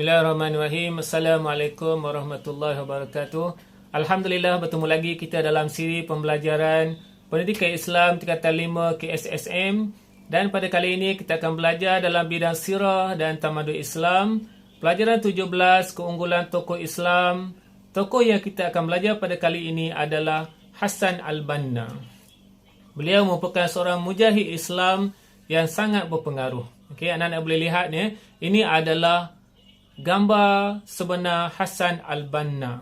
Bismillahirrahmanirrahim. Assalamualaikum warahmatullahi wabarakatuh. Alhamdulillah, bertemu lagi kita dalam siri pembelajaran Pendidikan Islam tingkatan 5 KSSM. Dan pada kali ini kita akan belajar dalam bidang sirah dan tamadun Islam. Pelajaran 17, keunggulan tokoh Islam. Tokoh yang kita akan belajar pada kali ini adalah Hasan al-Banna. Beliau merupakan seorang mujahid Islam yang sangat berpengaruh. Okey, anak-anak boleh lihat ni. Ini adalah gambar sebenar Hasan al-Banna.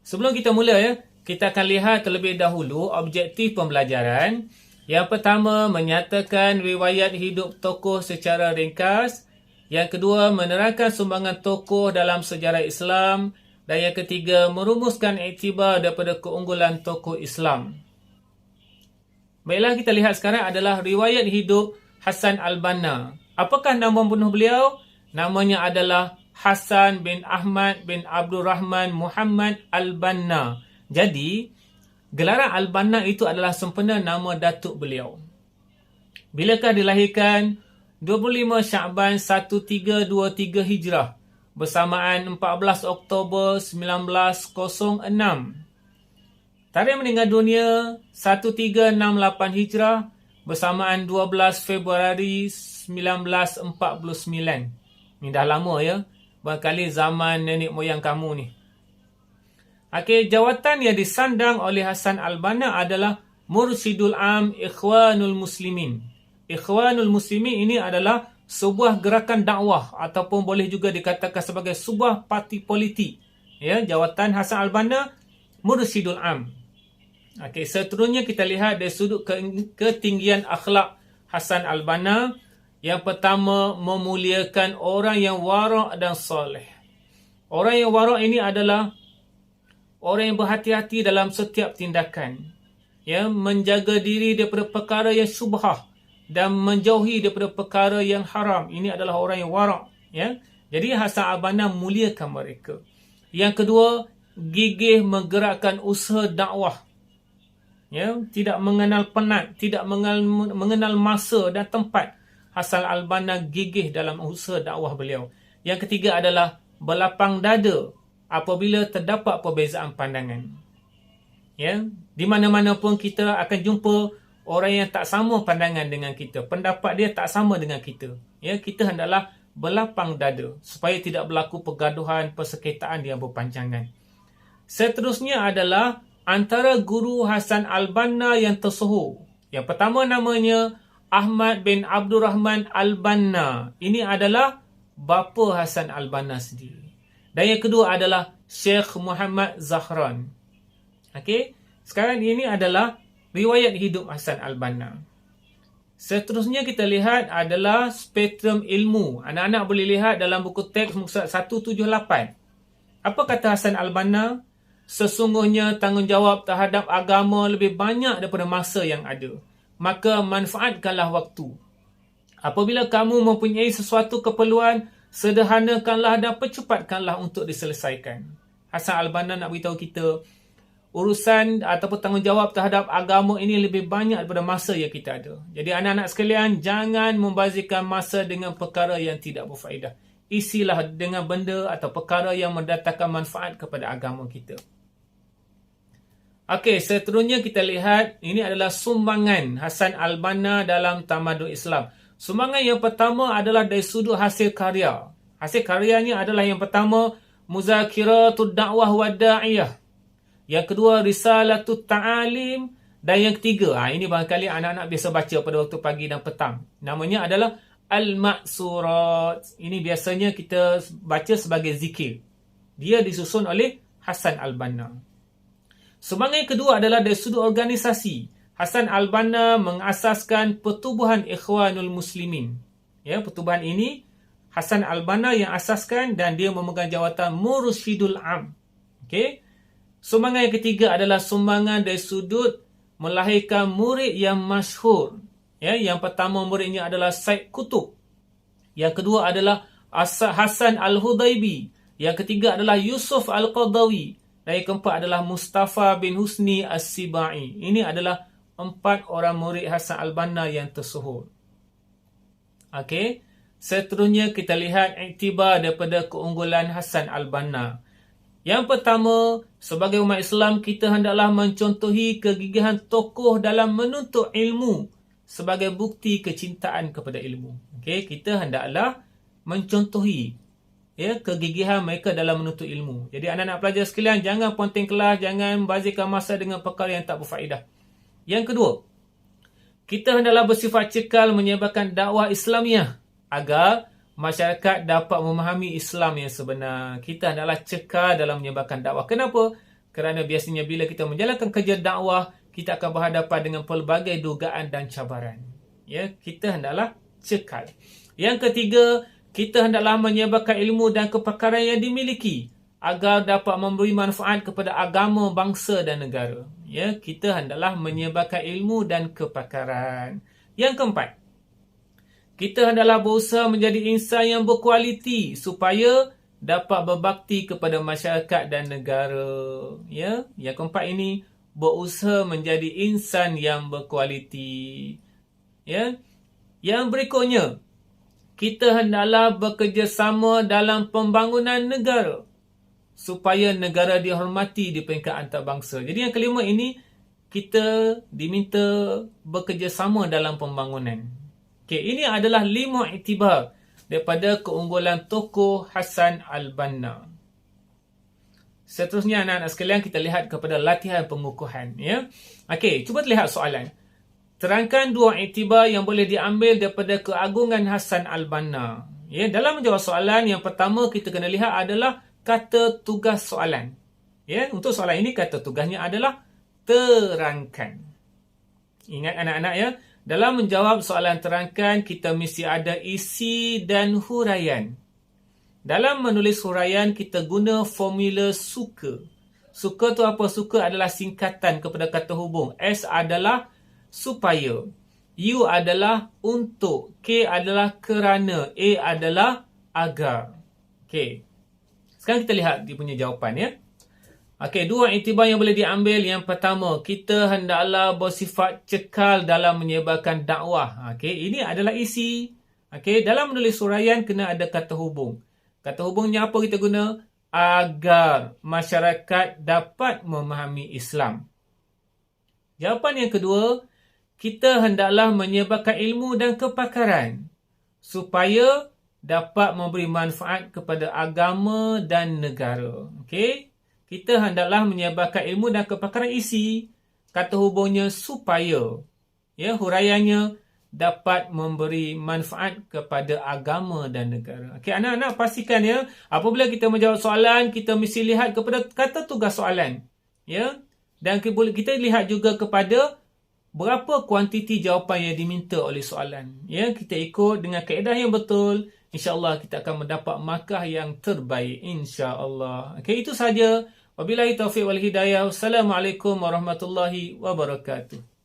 Sebelum kita mula, kita akan lihat terlebih dahulu objektif pembelajaran. Yang pertama, menyatakan riwayat hidup tokoh secara ringkas. Yang kedua, menerangkan sumbangan tokoh dalam sejarah Islam. Dan yang ketiga, merumuskan iktibar daripada keunggulan tokoh Islam. Baiklah, kita lihat sekarang adalah riwayat hidup Hasan al-Banna. Apakah nama bunuh beliau? Namanya adalah Hasan bin Ahmad bin Abdul Rahman Muhammad al-Banna. Jadi, gelaran al-Banna itu adalah sempena nama datuk beliau. Bilakah dilahirkan? 25 Sya'ban 1323 Hijrah. Bersamaan 14 Oktober 1906. Tarikh meninggal dunia 1368 Hijrah. Bersamaan 12 Februari 1949. Ni dah lama ya. Barangkali zaman nenek moyang kamu ni. Okey, jawatan yang disandang oleh Hasan al-Banna adalah Mursyidul Am Ikhwanul Muslimin. Ikhwanul Muslimin ini adalah sebuah gerakan dakwah ataupun boleh juga dikatakan sebagai sebuah parti politik. Ya, jawatan Hasan al-Banna Mursyidul Am. Okey, seterusnya kita lihat dari sudut ketinggian akhlak Hasan al-Banna. Yang pertama, memuliakan orang yang warak dan soleh. Orang yang warak ini adalah orang yang berhati-hati dalam setiap tindakan. Ya, menjaga diri daripada perkara yang syubhah dan menjauhi daripada perkara yang haram. Ini adalah orang yang warak. Ya. Jadi Hasan al-Banna muliakan mereka. Yang kedua, gigih menggerakkan usaha dakwah. Ya, tidak mengenal penat, tidak mengenal masa dan tempat. Hasan al-Banna gigih dalam usaha dakwah beliau. Yang ketiga adalah berlapang dada apabila terdapat perbezaan pandangan. Ya, di mana-mana pun kita akan jumpa orang yang tak sama pandangan dengan kita. Pendapat dia tak sama dengan kita. Ya, kita hendaklah berlapang dada supaya tidak berlaku pergaduhan, persekitaran yang berpanjangan. Seterusnya adalah antara guru Hasan al-Banna yang tersohor. Yang pertama namanya Ahmad bin Abdul Rahman al-Banna. Ini adalah bapa Hasan al-Banna sendiri. Dan yang kedua adalah Syekh Muhammad Zahran. Okey, sekarang ini adalah riwayat hidup Hasan al-Banna. Seterusnya kita lihat adalah spektrum ilmu. Anak-anak boleh lihat dalam buku teks muka 178. Apa kata Hasan al-Banna? Sesungguhnya tanggungjawab terhadap agama lebih banyak daripada masa yang ada. Maka manfaatkanlah waktu. Apabila kamu mempunyai sesuatu keperluan, sederhanakanlah dan percepatkanlah untuk diselesaikan. Hasan al-Banna nak beritahu kita, urusan ataupun tanggungjawab terhadap agama ini lebih banyak daripada masa yang kita ada. Jadi anak-anak sekalian, jangan membazirkan masa dengan perkara yang tidak berfaedah. Isilah dengan benda atau perkara yang mendatangkan manfaat kepada agama kita. Okey, seterusnya kita lihat, ini adalah sumbangan Hasan al-Banna dalam tamadun Islam. Sumbangan yang pertama adalah dari sudut hasil karya. Hasil karyanya adalah yang pertama, Muzakiratud Da'wah wa Da'iyah. Yang kedua, Risalatut Ta'alim. Dan yang ketiga, ini barangkali anak-anak biasa baca pada waktu pagi dan petang. Namanya adalah Al-Ma'surat. Ini biasanya kita baca sebagai zikir. Dia disusun oleh Hasan al-Banna. Sumbangan yang kedua adalah dari sudut organisasi. Hasan al-Banna mengasaskan Pertubuhan Ikhwanul Muslimin. Ya, pertubuhan ini Hasan al-Banna yang asaskan dan dia memegang jawatan Mursyidul Am. Okey. Sumbangan yang ketiga adalah sumbangan dari sudut melahirkan murid yang masyhur. Ya, yang pertama muridnya adalah Said Qutb. Yang kedua adalah Hasan al-Hudaybi. Yang ketiga adalah Yusuf al-Qadawi. Dan yang keempat adalah Mustafa bin Husni as-Sibai. Ini adalah 4 orang murid Hasan al-Banna yang tersohor. Okey. Seterusnya kita lihat iktibar daripada keunggulan Hasan al-Banna. Yang pertama, sebagai umat Islam, kita hendaklah mencontohi kegigihan tokoh dalam menuntut ilmu sebagai bukti kecintaan kepada ilmu. Okey, kita hendaklah mencontohi kegigihan mereka dalam menuntut ilmu. Jadi anak-anak pelajar sekalian, jangan ponteng kelas, jangan bazirkan masa dengan perkara yang tak berfaedah. Yang kedua, kita hendaklah bersifat cekal menyebarkan dakwah Islamiah agar masyarakat dapat memahami Islam yang sebenar. Kita hendaklah cekal dalam menyebarkan dakwah. Kenapa? Kerana biasanya bila kita menjalankan kerja dakwah, kita akan berhadapan dengan pelbagai dugaan dan cabaran. Kita hendaklah cekal. Yang ketiga, kita hendaklah menyebarkan ilmu dan kepakaran yang dimiliki agar dapat memberi manfaat kepada agama, bangsa dan negara. Kita hendaklah menyebarkan ilmu dan kepakaran. Yang keempat, kita hendaklah berusaha menjadi insan yang berkualiti supaya dapat berbakti kepada masyarakat dan negara. Yang keempat ini, berusaha menjadi insan yang berkualiti. Yang berikutnya, kita hendaklah bekerjasama dalam pembangunan negara supaya negara dihormati di peringkat antarabangsa. Jadi yang kelima ini, kita diminta bekerjasama dalam pembangunan. Ini adalah 5 iktibar daripada keunggulan tokoh Hasan al-Banna. Seterusnya anak-anak sekalian, kita lihat kepada latihan pengukuhan. Cuba lihat soalan. Terangkan 2 iktibar yang boleh diambil daripada keagungan Hasan al-Banna. Dalam menjawab soalan, yang pertama kita kena lihat adalah kata tugas soalan. Untuk soalan ini, kata tugasnya adalah terangkan. Ingat anak-anak dalam menjawab soalan terangkan, kita mesti ada isi dan huraian. Dalam menulis huraian, kita guna formula suka. Suka tu apa? Suka adalah singkatan kepada kata hubung. S adalah supaya. U adalah untuk. K adalah kerana. A adalah agar. Sekarang kita lihat dia punya jawapan. 2 iktibar yang boleh diambil. Yang pertama, kita hendaklah bersifat cekal dalam menyebarkan dakwah. Ini adalah isi. Dalam menulis huraian kena ada kata hubung. Kata hubungnya apa kita guna? Agar masyarakat dapat memahami Islam. Jawapan yang kedua, kita hendaklah menyebarkan ilmu dan kepakaran supaya dapat memberi manfaat kepada agama dan negara. Kita hendaklah menyebarkan ilmu dan kepakaran isi. Kata hubungnya supaya. Huraiannya dapat memberi manfaat kepada agama dan negara. Anak-anak pastikan apabila kita menjawab soalan, kita mesti lihat kepada kata tugas soalan. Dan kita lihat juga kepada berapa kuantiti jawapan yang diminta oleh soalan. Kita ikut dengan kaedah yang betul. InsyaAllah kita akan mendapat markah yang terbaik. InsyaAllah. Itu sahaja. Wabillahi taufiq wal hidayah. Wassalamualaikum warahmatullahi wabarakatuh.